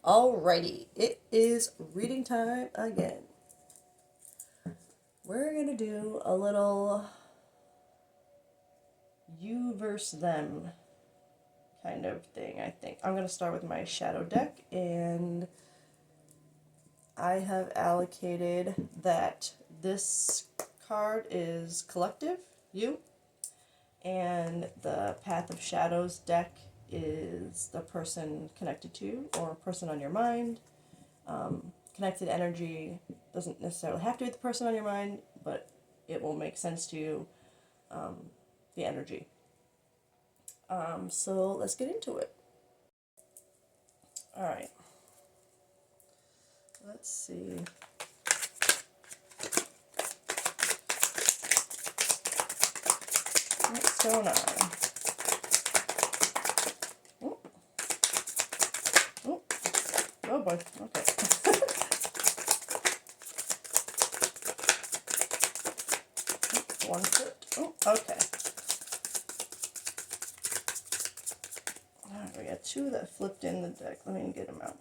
Alrighty, it is reading time again. We're gonna do a little you versus them kind of thing, I think. I'm gonna start with my shadow deck, and I have allocated that this card is collective, you, and the Path of Shadows deck is the person connected to you or person on your mind. Connected energy doesn't necessarily have to be the person on your mind, but it will make sense to you, the energy. So let's get into it. All right. Let's see. What's going on? Oh, oh, oh boy. Okay. One foot. Oh, okay. All right, we got two that flipped in the deck. Let me get them out.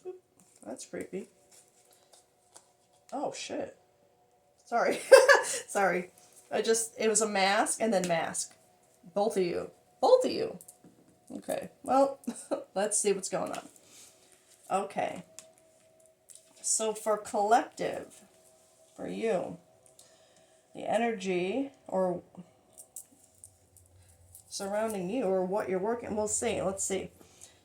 Oop, that's creepy. Oh, shit. Sorry. Sorry. It was a mask and then mask. Both of you. Both of you. Okay. Well, let's see what's going on. Okay. So for collective, for you, the energy or surrounding you or what you're working, we'll see. Let's see.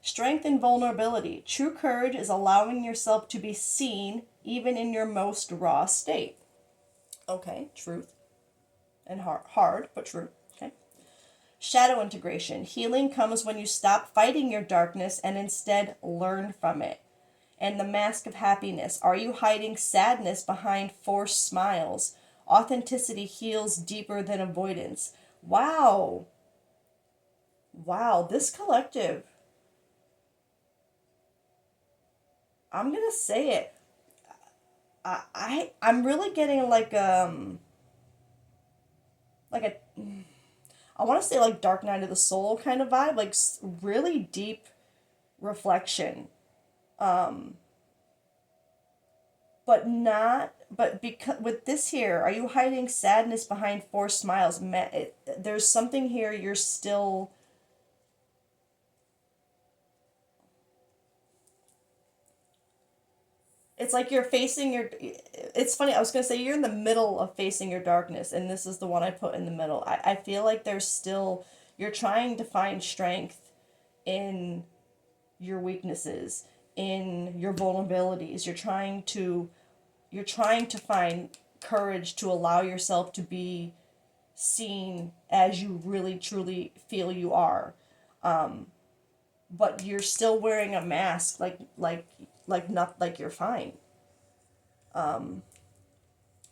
Strength and vulnerability. True courage is allowing yourself to be seen even in your most raw state. Okay, truth. And hard, but true. Okay. Shadow integration. Healing comes when you stop fighting your darkness and instead learn from it. And the mask of happiness. Are you hiding sadness behind forced smiles? Authenticity heals deeper than avoidance. Wow. Wow, this collective. I'm gonna say it. I'm really getting like a I want to say like Dark Night of the Soul kind of vibe, like really deep reflection. But because with this here, are you hiding sadness behind forced smiles? There's something here you're still. It's like you're facing your. It's funny. I was gonna say you're in the middle of facing your darkness, and this is the one I put in the middle. I feel like there's still you're trying to find strength in your weaknesses, in your vulnerabilities. You're trying to find courage to allow yourself to be seen as you really truly feel you are, but you're still wearing a mask, like not like you're fine.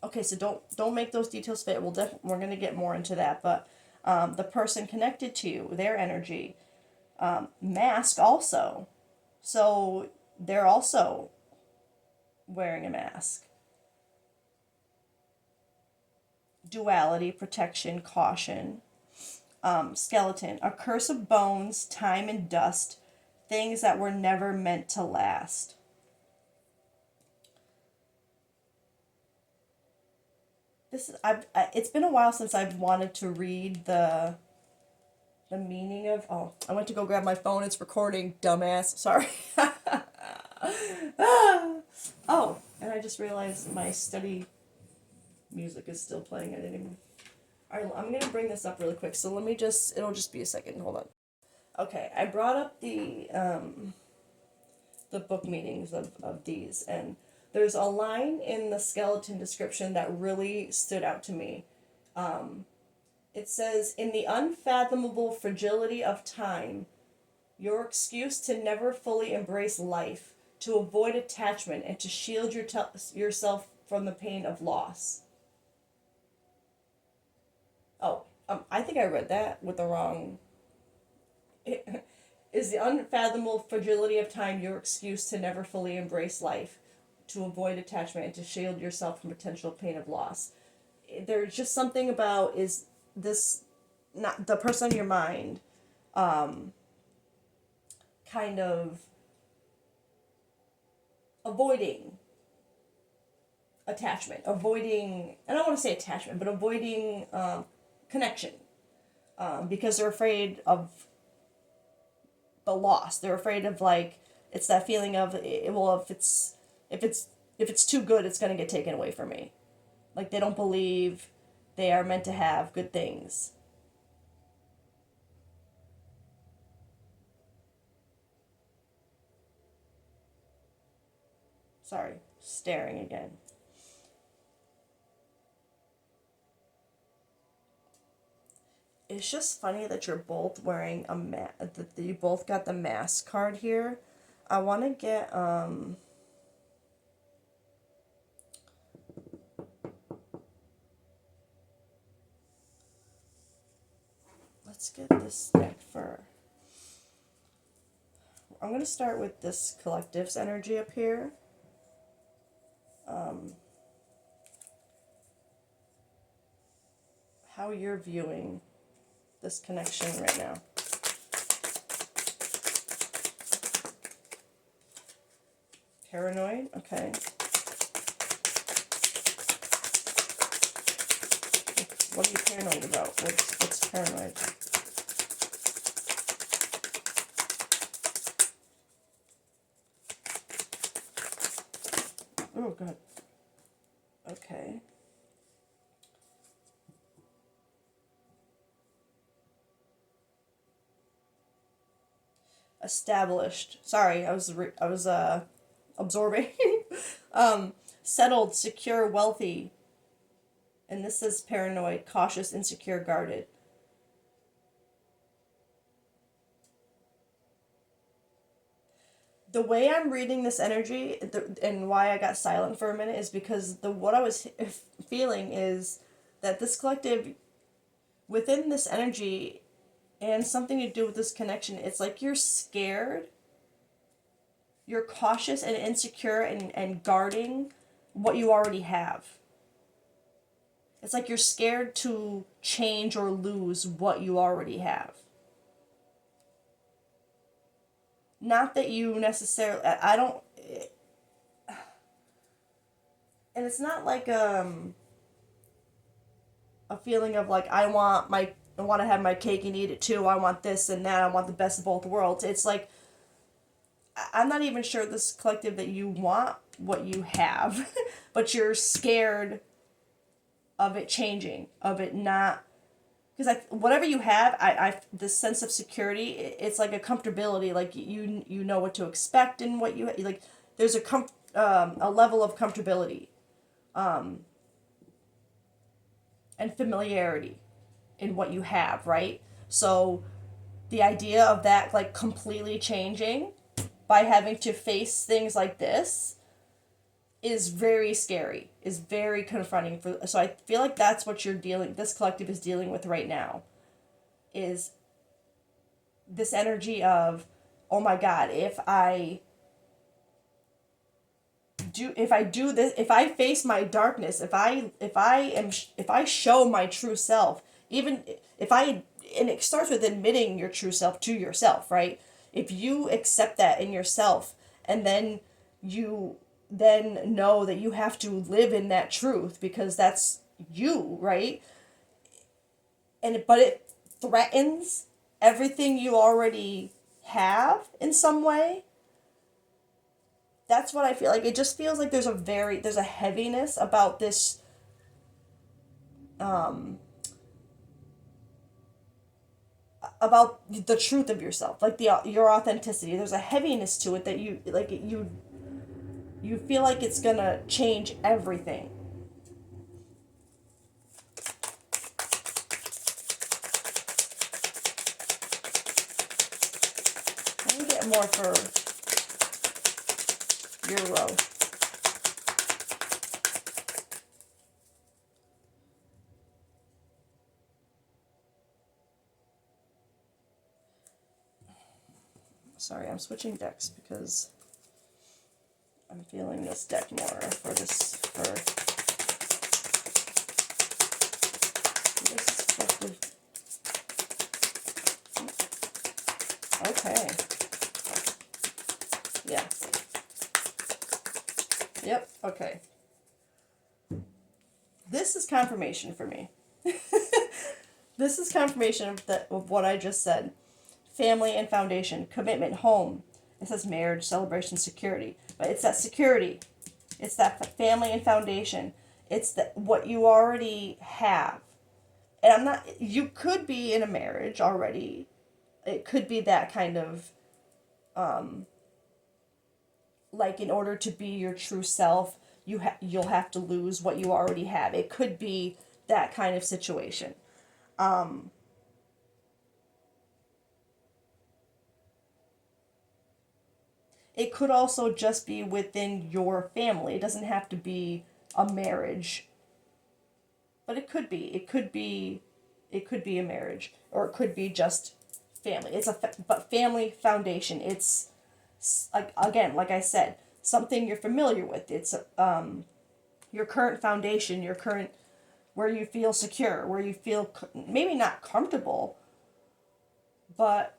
Okay, so don't make those details fit. We're gonna get more into that, but the person connected to you, their energy, mask also, so they're also wearing a mask. Duality, protection, caution. Skeleton, a curse of bones, time and dust, things that were never meant to last. It's been a while since I've wanted to read the meaning of. Oh, I went to go grab my phone. It's recording, dumbass. Sorry. Oh, and I just realized my study music is still playing. I didn't even. All right, I'm gonna bring this up really quick. So let me just. It'll just be a second. Hold on. Okay, I brought up the book meanings of these, and there's a line in the skeleton description that really stood out to me. It says, "In the unfathomable fragility of time, your excuse to never fully embrace life, to avoid attachment, and to shield yourself from the pain of loss." Oh, I think I read that with the wrong. Is the unfathomable fragility of time your excuse to never fully embrace life, to avoid attachment, and to shield yourself from potential pain of loss? There's just something about is this not the person on your mind kind of avoiding attachment, avoiding, I don't want to say attachment, but avoiding connection, because they're afraid of the loss. They're afraid of, like, it's that feeling of, well, if it's too good, it's going to get taken away from me. Like, they don't believe they are meant to have good things. Sorry, staring again. It's just funny that you're both wearing that you both got the mask card here. I want to get let's get this deck for. I'm going to start with this collective's energy up here. How you're viewing this connection right now. Paranoid, okay. What are you paranoid about? What's paranoid? Oh, God. Okay. Established. Sorry, I was absorbing. Settled, secure, wealthy. And this is paranoid, cautious, insecure, guarded. The way I'm reading this energy, and why I got silent for a minute, is because what I was feeling is that this collective, within this energy, and something to do with this connection, it's like you're scared, you're cautious and insecure, and guarding what you already have. It's like you're scared to change or lose what you already have. Not that you necessarily, I don't, and it's not like a feeling of like, I want to have my cake and eat it too. I want this and that. I want the best of both worlds. It's like, I'm not even sure this collective that you want what you have, but you're scared of it changing, of it not, because whatever you have, I this sense of security, it's like a comfortability, like you know what to expect and what you like. There's a level of comfortability, and familiarity in what you have, right? So the idea of that, like, completely changing by having to face things like this is very scary, is very confronting. So I feel like that's what this collective is dealing with right now, is this energy of, oh my God, if I do this, if I face my darkness, if I show my true self, even and it starts with admitting your true self to yourself, right? If you accept that in yourself, and then you then know that you have to live in that truth because that's you, right? But it threatens everything you already have in some way. That's what I feel like. It just feels like there's a heaviness about this, about the truth of yourself, like your authenticity. There's a heaviness to it that you feel like it's gonna change everything. Let me get more for your row. Sorry, I'm switching decks because I'm feeling this deck more for this okay. Yeah. Yep. Okay. This is confirmation for me. This is confirmation of what I just said. Family and foundation, commitment, home. It says marriage, celebration, security. But it's that security. It's that family and foundation. It's what you already have. And I'm not, you could be in a marriage already. It could be that kind of, like, in order to be your true self, you'll have to lose what you already have. It could be that kind of situation. It could also just be within your family. It doesn't have to be a marriage, but it could be. It could be a marriage, or it could be just family. But family foundation. It's like, again, like I said, something you're familiar with. It's your current foundation, your current, where you feel secure, where you feel maybe not comfortable, but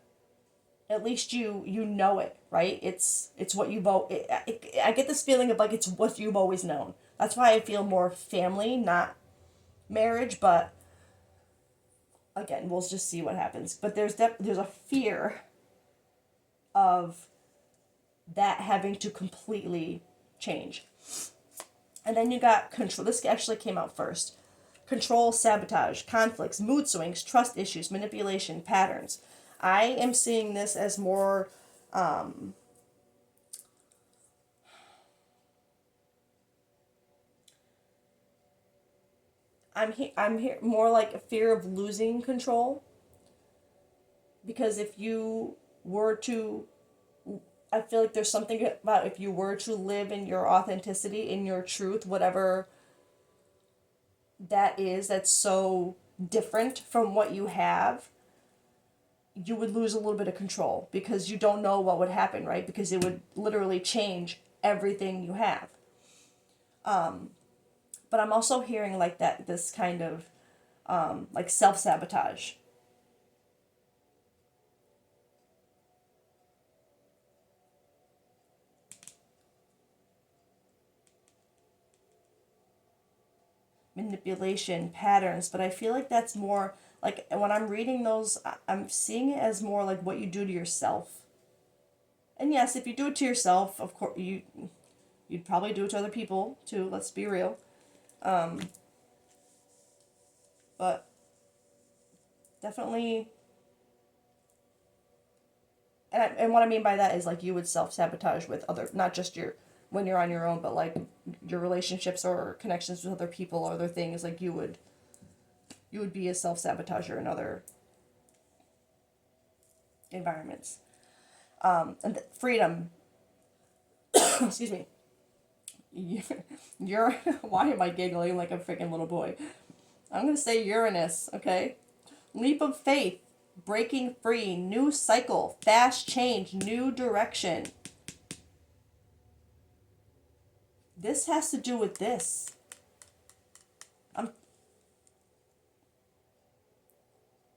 at least you know it, right? It's what you've I get this feeling of like it's what you've always known. That's why I feel more family, not marriage. But again, we'll just see what happens. But there's a fear of that having to completely change. And then you got control. This actually came out first. Control, sabotage, conflicts, mood swings, trust issues, manipulation, patterns. I am seeing this as more, I'm here more like a fear of losing control. Because if you were to, I feel like there's something about if you were to live in your authenticity, in your truth, whatever that is, that's so different from what you have, you would lose a little bit of control because you don't know what would happen, right? Because it would literally change everything you have. But I'm also hearing like that, this kind of like self-sabotage. Manipulation, patterns, but I feel like that's more like when I'm reading those, I'm seeing it as more like what you do to yourself. And yes, if you do it to yourself, of course you'd probably do it to other people too. Let's be real. But definitely, and what I mean by that is like you would self sabotage with other, not just your when you're on your own, but like your relationships or connections with other people or other things. Like you would be a self sabotager in other environments. And freedom. Excuse me. You're why am I giggling like a freaking little boy? I'm gonna say Uranus. Okay. Leap of faith, breaking free, new cycle, fast change, new direction. This has to do with this.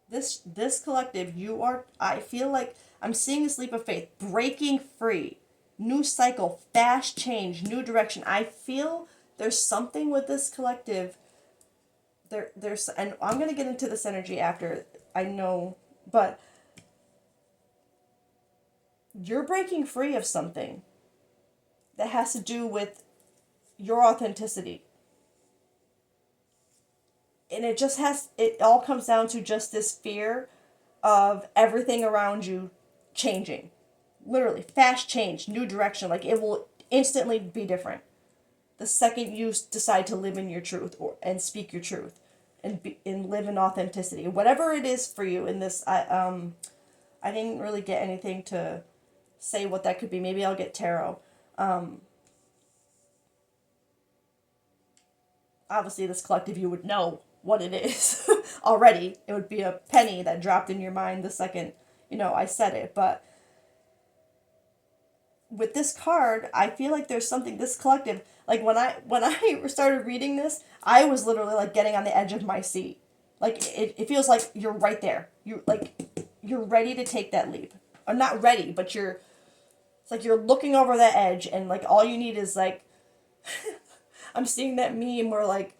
This collective, you are, I feel like I'm seeing this leap of faith, breaking free, new cycle, fast change, new direction. I feel there's something with this collective. There's, and I'm gonna get into this energy after, I know, but you're breaking free of something that has to do with your authenticity. And it all comes down to just this fear of everything around you changing. Literally, fast change, new direction. Like it will instantly be different the second you decide to live in your truth and speak your truth and live in authenticity. Whatever it is for you in this, I didn't really get anything to say what that could be. Maybe I'll get tarot. Obviously, this collective, you would know what it is already. It would be a penny that dropped in your mind the second, I said it. But with this card, I feel like there's something, this collective, like when I started reading this, I was literally like getting on the edge of my seat. Like it feels like you're right there. You're ready to take that leap. Or not ready, but It's like you're looking over that edge and like all you need is like I'm seeing that meme where like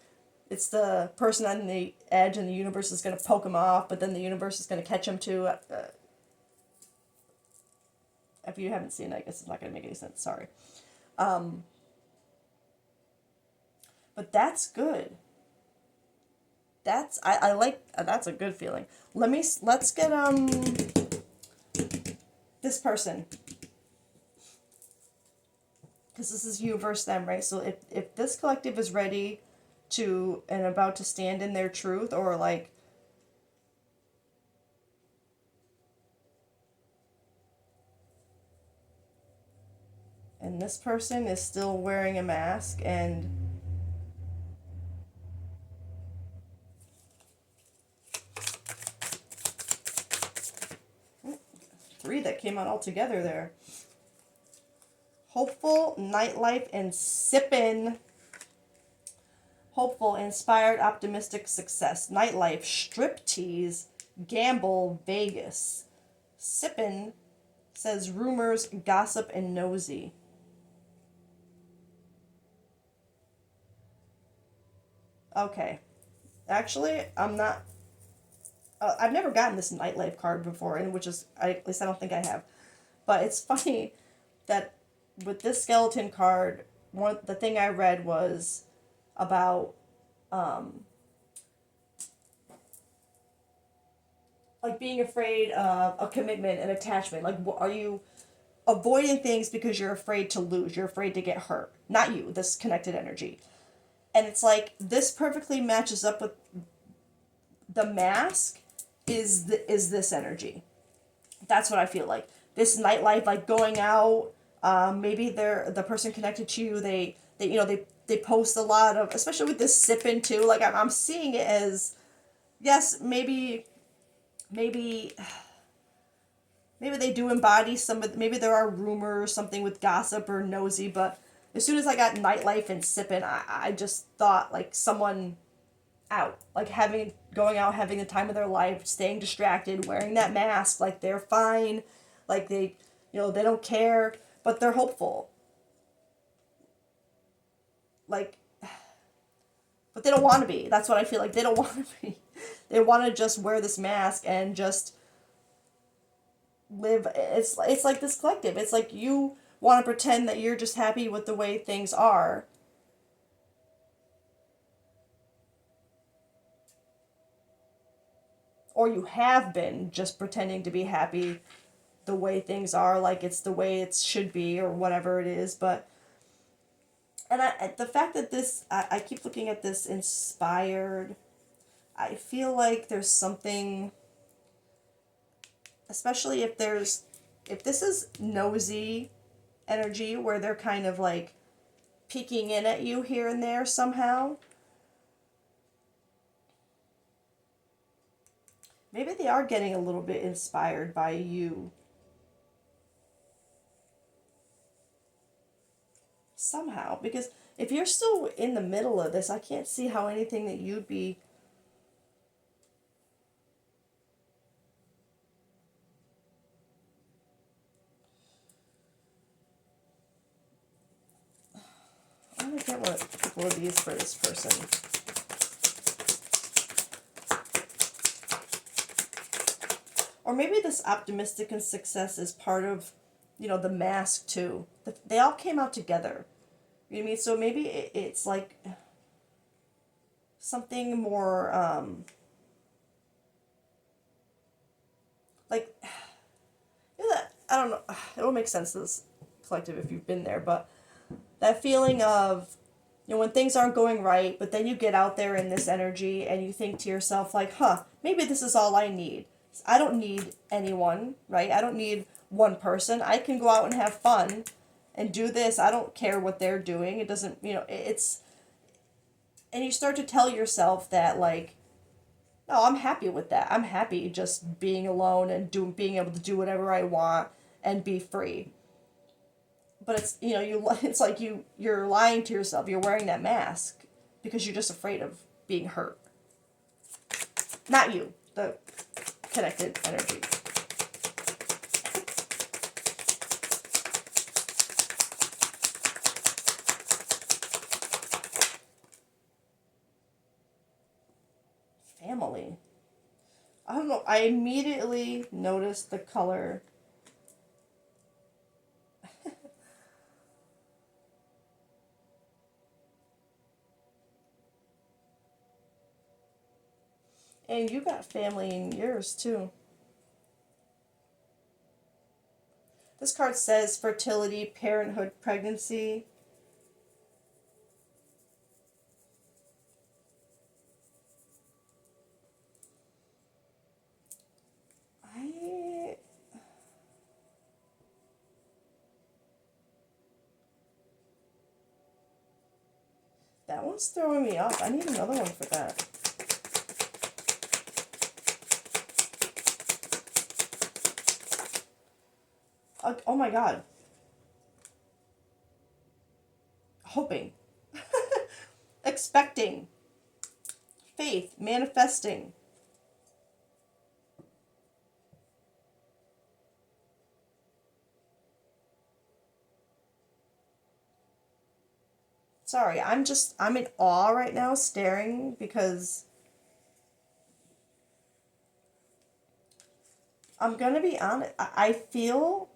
it's the person on the edge and the universe is going to poke him off, but then the universe is going to catch him too. If you haven't seen it, I guess it's not going to make any sense. Sorry. But that's good. I like that's a good feeling. Let's get this person, because this is you versus them, right? So if this collective is ready to and about to stand in their truth, or like and this person is still wearing a mask and three that came out all together there. Hopeful, nightlife, and sippin'. Hopeful, inspired, optimistic, success. Nightlife, striptease, gamble, Vegas. Sippin' says rumors, gossip, and nosy. Okay. Actually, I'm not... I've never gotten this nightlife card before, and which is... at least I don't think I have. But it's funny that with this skeleton card, the thing I read was about like being afraid of a commitment and attachment. Like, are you avoiding things because you're afraid to lose? You're afraid to get hurt. Not you, this connected energy. And it's like this perfectly matches up with the mask is this energy. That's what I feel like. This nightlife, like going out. Maybe they're the person connected to you. They post a lot of, especially with this sipping too. Like I'm seeing it as, yes, maybe they do embody some of. Maybe there are rumors, something with gossip or nosy. But as soon as I got nightlife and sipping, I just thought like someone out, like going out, having the time of their life, staying distracted, wearing that mask, like they're fine, like they don't care, but they're hopeful. Like, but they don't want to be. That's what I feel like. They don't want to be. They want to just wear this mask and just live. It's like this collective. It's like you want to pretend that you're just happy with the way things are. Or you have been just pretending to be happy the way things are, like it's the way it should be or whatever it is. But and the fact that I keep looking at this inspired, I feel like there's something, especially if this is nosy energy where they're kind of like peeking in at you here and there somehow. Maybe they are getting a little bit inspired by you. Somehow, because if you're still in the middle of this, I can't see how anything that you'd be I'm gonna get a couple of these for this person. Or maybe this optimistic and success is part of, the mask too. They all came out together. You know what I mean? So maybe it's like something more, like, I don't know, it'll make sense to this collective if you've been there, but that feeling of, when things aren't going right, but then you get out there in this energy and you think to yourself like, maybe this is all I need. I don't need anyone, right? I don't need one person. I can go out and have fun and do this. I don't care what they're doing. It doesn't, it's, and you start to tell yourself that like, no, I'm happy with that. I'm happy just being alone and being able to do whatever I want and be free. But it's, it's like you're lying to yourself. You're wearing that mask because you're just afraid of being hurt. Not you, the connected energy. I don't know. I immediately noticed the color. And you got family in yours too. This card says fertility, parenthood, pregnancy. I That one's throwing me off. I need another one for that. Oh my god. Hoping. Expecting. Faith. Manifesting. Sorry, I'm in awe right now staring because I'm gonna be honest. I feel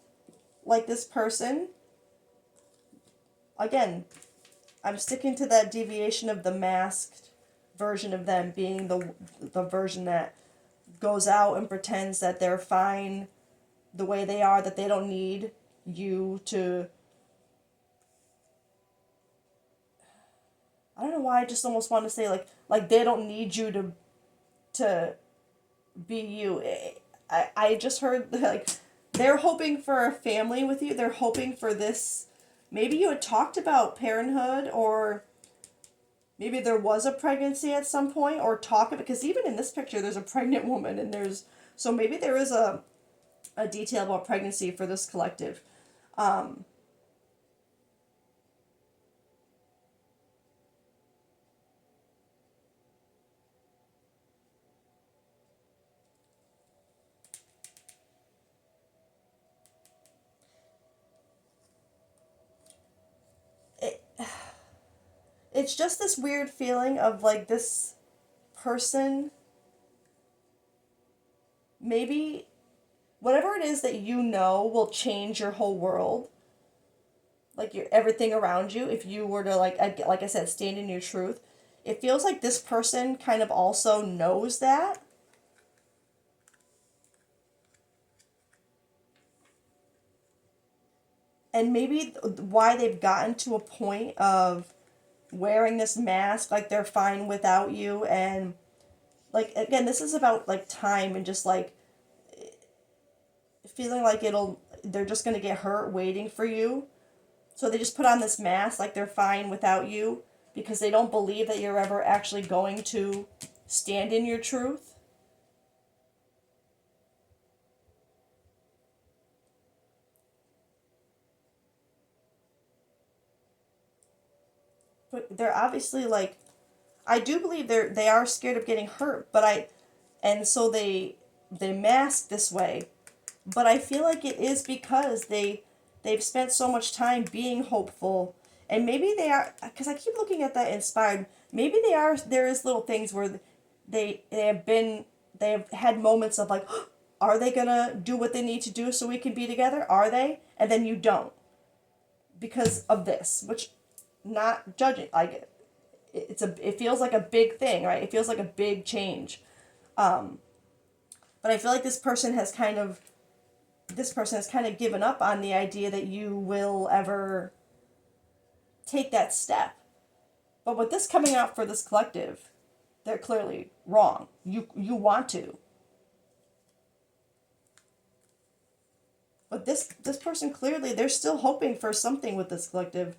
like this person, again, I'm sticking to that deviation of the masked version of them being the version that goes out and pretends that they're fine the way they are, that they don't need you to. I don't know why I just almost want to say like they don't need you to be you. I just heard like they're hoping for a family with you. They're hoping for this. Maybe you had talked about parenthood, or maybe there was a pregnancy at some point, or talk, because even in this picture there's a pregnant woman, and there's, so maybe there is a detail about pregnancy for this collective. Um, it, it's just this weird feeling of like this person, maybe whatever it is that you know will change your whole world, like your everything around you, if you were to like I said, stand in your truth. It feels like this person kind of also knows that, and maybe why they've gotten to a point of wearing this mask like they're fine without you. And like again, this is about like time and just like feeling like they're just going to get hurt waiting for you. So they just put on this mask like they're fine without you because they don't believe that you're ever actually going to stand in your truth. But they're obviously like, I do believe they are scared of getting hurt, but and so they mask this way. But I feel like it is because they've spent so much time being hopeful, and maybe they are, because I keep looking at that inspired. Maybe they are. There is little things where they have had moments of like, are they gonna do what they need to do so we can be together? Are they? And then you don't because of this, which, not judging, like it feels like a big thing, right? It feels like a big change. Um, but I feel like this person has kind of given up on the idea that you will ever take that step. But with this coming out for this collective, they're clearly wrong. You want to. But this person clearly, they're still hoping for something with this collective.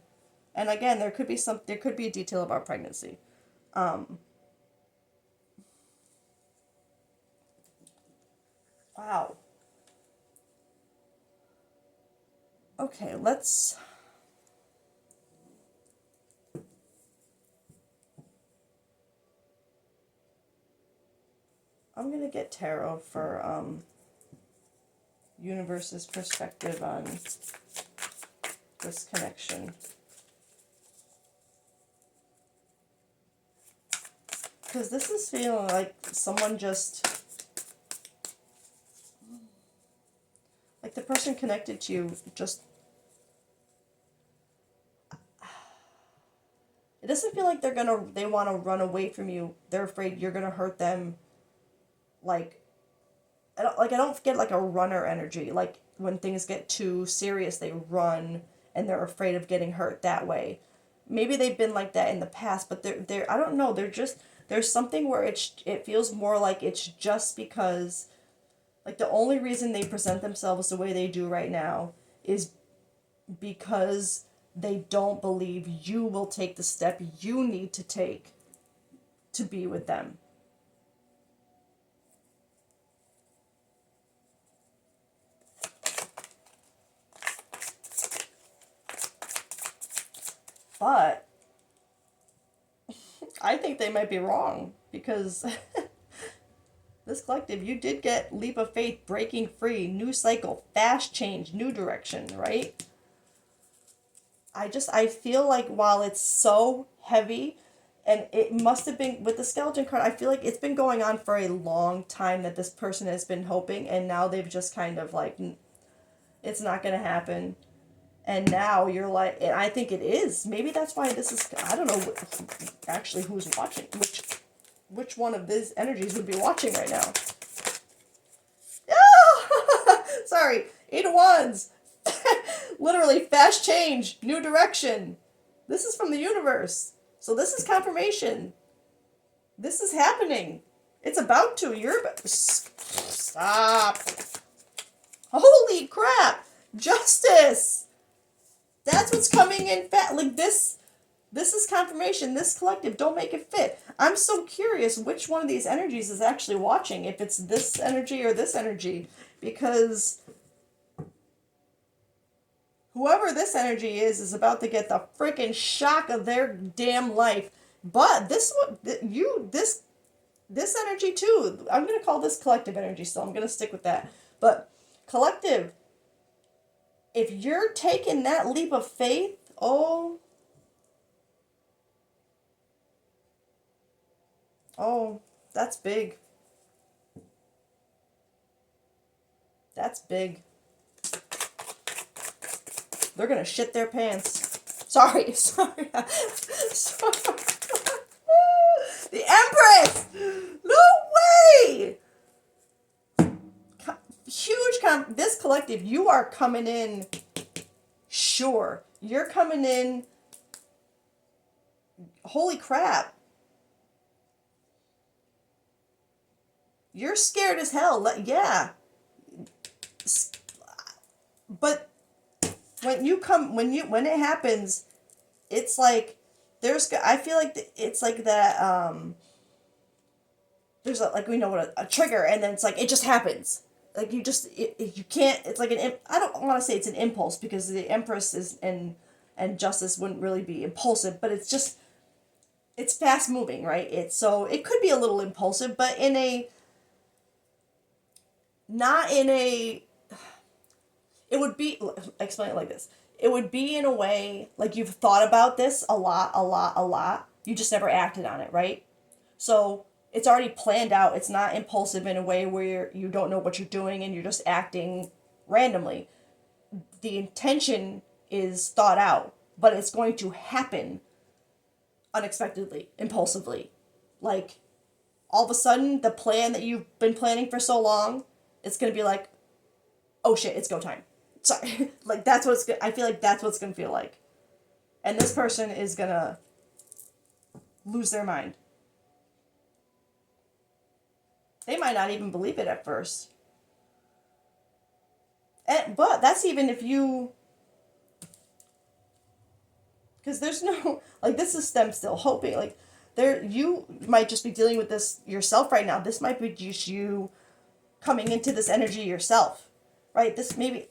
And again, there could be a detail about pregnancy. Um, wow. Okay, I'm gonna get tarot for universe's perspective on this connection. Because this is feeling like someone just the person connected to you just, it doesn't feel like they want to run away from you. They're afraid you're gonna hurt them. Like, I don't get like a runner energy. Like when things get too serious, they run and they're afraid of getting hurt that way. Maybe they've been like that in the past, but they're I don't know. They're just, there's something where it feels more like it's just because, like, the only reason they present themselves the way they do right now is because they don't believe you will take the step you need to take to be with them. But I think they might be wrong, because this collective, you did get leap of faith, breaking free, new cycle, fast change, new direction, right? I feel like while it's so heavy, and it must have been with the skeleton card, I feel like it's been going on for a long time that this person has been hoping, and now they've just kind of like, it's not going to happen. And now you're like, and I think it is. Maybe that's why this is, I don't know actually who's watching, which one of these energies would be watching right now. Oh! Sorry, 8 of Wands. Literally, fast change, new direction. This is from the universe. So this is confirmation. This is happening. It's about to. Stop. Holy crap. Justice. That's what's coming in like this. This is confirmation. This collective, don't make it fit. I'm so curious which one of these energies is actually watching, if it's this energy or this energy, because whoever this energy is about to get the freaking shock of their damn life. But this one, this energy too, I'm going to call this collective energy, so I'm going to stick with that. But collective, if you're taking that leap of faith, oh, that's big. That's big. They're gonna shit their pants. Sorry. The Empress! No way! Huge this collective, you are coming in sure. You're coming in, holy crap. You're scared as hell. Yeah. But when it happens, it's like I feel like it's like that there's like, we know what a trigger, and then it's like it just happens. Like you can't, it's like I don't want to say it's an impulse, because the Empress is and Justice wouldn't really be impulsive, but it's fast moving, right? So it could be a little impulsive, but it would be, explain it like this. It would be in a way like you've thought about this a lot. You just never acted on it, right? So it's already planned out. It's not impulsive in a way where you don't know what you're doing and you're just acting randomly. The intention is thought out, but it's going to happen unexpectedly, impulsively. Like, all of a sudden, the plan that you've been planning for so long, it's going to be like, oh shit, it's go time. Sorry. Like, that's what I feel like that's what it's going to feel like. And this person is going to lose their mind. They might not even believe it at first. But that's even if you... Because there's no... Like, this is them still hoping. Like, you might just be dealing with this yourself right now. This might be just you coming into this energy yourself. Right? This maybe...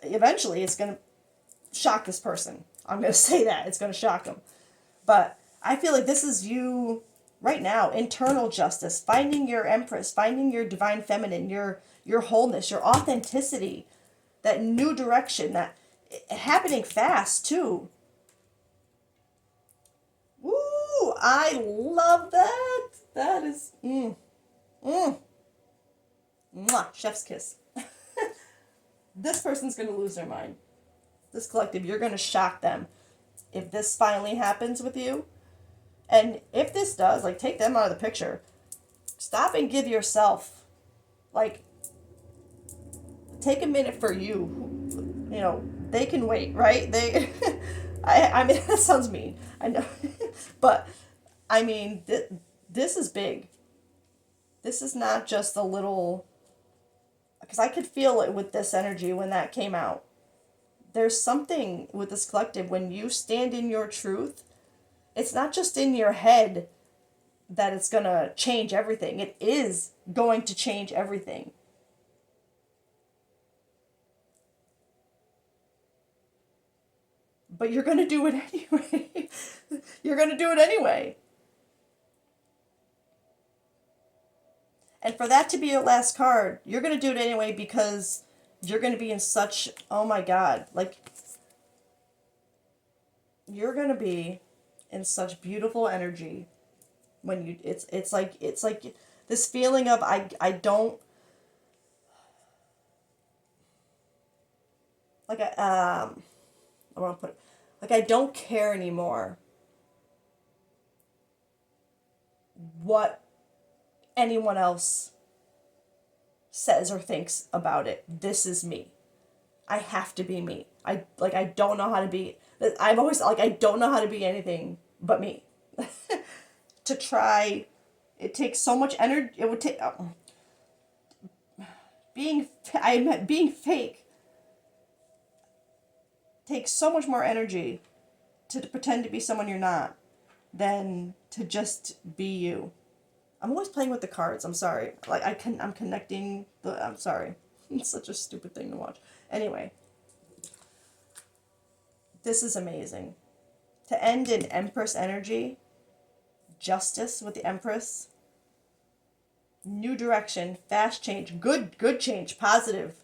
Eventually, it's going to shock this person. I'm going to say that. It's going to shock them. But I feel like this is you... Right now, internal justice, finding your Empress, finding your divine feminine, your wholeness, your authenticity, that new direction, that happening fast too. Woo! I love that. That is Mwah, chef's kiss. This person's going to lose their mind. This collective, you're going to shock them. If this finally happens with you, and if this does, like, take them out of the picture. Stop and give yourself, like, take a minute for you. You know, they can wait, right? I mean, that sounds mean. I know. But, I mean, this is big. This is not just a little, because I could feel it with this energy when that came out. There's something with this collective when you stand in your truth. It's not just in your head that it's going to change everything. It is going to change everything. But you're going to do it anyway. You're going to do it anyway. And for that to be your last card, you're going to do it anyway because you're going to be in such, oh my God, like, you're going to be in such beautiful energy when you, it's like this feeling of, I don't, like, I want to put, like, I don't care anymore what anyone else says or thinks about it. This is me. I have to be me. I don't know how to be. I've always, like, I don't know how to be anything but me. To try, it takes so much energy. It would take being fake takes so much more energy to pretend to be someone you're not than to just be you. I'm always playing with the cards. I'm sorry. Like, I'm connecting the. I'm sorry. It's such a stupid thing to watch. Anyway, this is amazing. To end in Empress energy, justice with the Empress, new direction, fast change, good change, positive.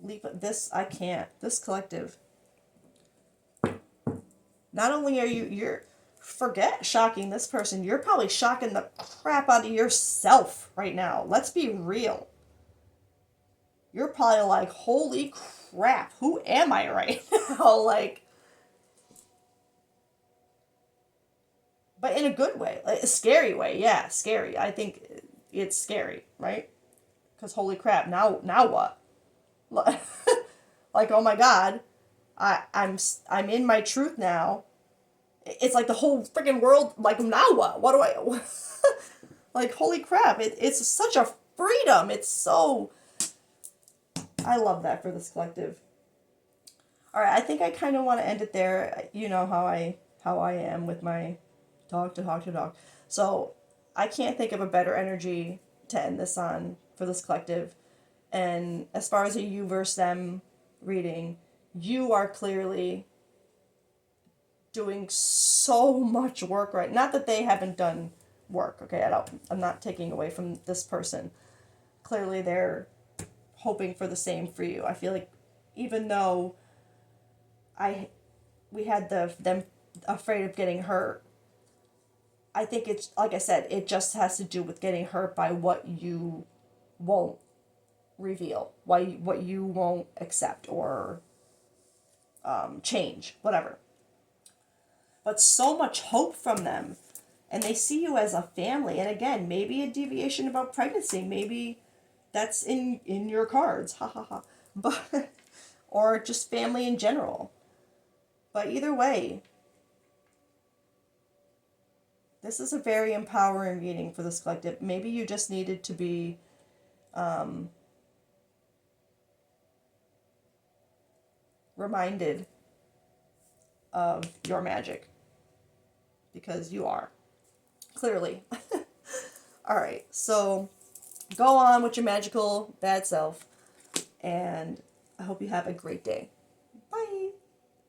Leap this, I can't. This collective. Not only are you're forget shocking this person, you're probably shocking the crap out of yourself right now. Let's be real. You're probably like, holy crap, who am I right now? Like, but in a good way, like a scary way. Yeah, scary. I think it's scary, right? Because holy crap, now what? Like, oh my God, I'm in my truth now. It's like the whole freaking world. Like, now what? What do I? Like, holy crap! It's such a freedom. It's so. I love that for this collective. All right, I think I kind of want to end it there. You know how I am with my talk. So I can't think of a better energy to end this on for this collective. And as far as a you versus them reading, you are clearly doing so much work, right? Not that they haven't done work, okay? I'm not taking away from this person. Clearly they're hoping for the same for you. I feel like even though we had them afraid of getting hurt, I think it's, like I said, it just has to do with getting hurt by what you won't reveal, what you won't accept or change, whatever. But so much hope from them, and they see you as a family. And again, maybe a deviation about pregnancy, maybe that's in your cards, ha ha ha. But or just family in general. But either way, this is a very empowering reading for this collective. Maybe you just needed to be reminded of your magic, because you are, clearly. All right, so go on with your magical bad self, and I hope you have a great day.